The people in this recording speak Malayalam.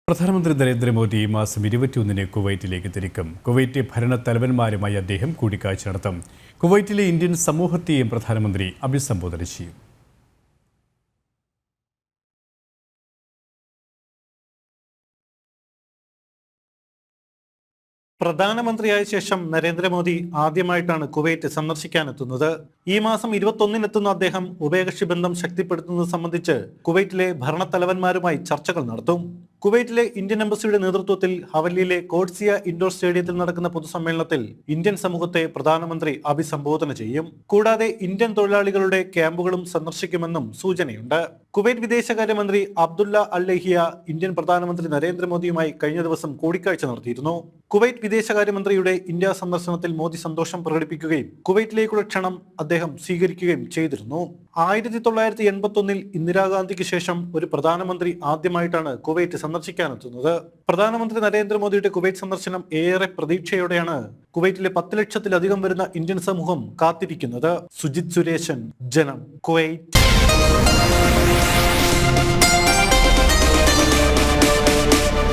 പ്രധാനമന്ത്രി നരേന്ദ്രമോദി ഈ മാസം 21-ന് കുവൈറ്റിലേക്ക് തിരിക്കും. കുവൈറ്റ് ഭരണത്തലവന്മാരുമായി അദ്ദേഹം കൂടിക്കാഴ്ച നടത്തും. കുവൈറ്റിലെ ഇന്ത്യൻ സമൂഹത്തെയും പ്രധാനമന്ത്രി അഭിസംബോധന ചെയ്യും. പ്രധാനമന്ത്രിയായ ശേഷം നരേന്ദ്രമോദി ആദ്യമായിട്ടാണ് കുവൈറ്റ് സന്ദർശിക്കാനെത്തുന്നത്. ഈ മാസം 21-നെത്തുന്ന അദ്ദേഹം ഉഭയകക്ഷി ബന്ധം ശക്തിപ്പെടുത്തുന്നത് സംബന്ധിച്ച് കുവൈറ്റിലെ ഭരണത്തലവന്മാരുമായി ചർച്ചകൾ നടത്തും. കുവൈറ്റിലെ ഇന്ത്യൻ എംബസിയുടെ നേതൃത്വത്തിൽ ഹവല്ലിയിലെ കോഡ്സിയ ഇൻഡോർ സ്റ്റേഡിയത്തിൽ നടക്കുന്ന പൊതുസമ്മേളനത്തിൽ ഇന്ത്യൻ സമൂഹത്തെ പ്രധാനമന്ത്രി അഭിസംബോധന ചെയ്യും. കൂടാതെ ഇന്ത്യൻ തൊഴിലാളികളുടെ ക്യാമ്പുകളും സന്ദർശിക്കുമെന്നും സൂചനയുണ്ട്. കുവൈറ്റ് വിദേശകാര്യമന്ത്രി അബ്ദുള്ള അൽ ലഹിയ ഇന്ത്യൻ പ്രധാനമന്ത്രി നരേന്ദ്രമോദിയുമായി കഴിഞ്ഞ ദിവസം കൂടിക്കാഴ്ച നടത്തിയിരുന്നു. കുവൈറ്റ് വിദേശകാര്യമന്ത്രിയുടെ ഇന്ത്യ സന്ദർശനത്തിൽ മോദി സന്തോഷം പ്രകടിപ്പിക്കുകയും കുവൈറ്റിലേക്കുള്ള ക്ഷണം അദ്ദേഹം സ്വീകരിക്കുകയും ചെയ്തിരുന്നു. 1981-ൽ ഇന്ദിരാഗാന്ധിക്ക് ശേഷം ഒരു പ്രധാനമന്ത്രി ആദ്യമായിട്ടാണ് കുവൈറ്റ് സന്ദർശിക്കാനെത്തുന്നത്. പ്രധാനമന്ത്രി നരേന്ദ്രമോദിയുടെ കുവൈറ്റ് സന്ദർശനം ഏറെ പ്രതീക്ഷയോടെയാണ് കുവൈറ്റിലെ 10 ലക്ഷത്തിലധികം വരുന്ന ഇന്ത്യൻ സമൂഹം കാത്തിരിക്കുന്നത്. സുജിത് സുരേശൻ, ജനം, കുവൈറ്റ്.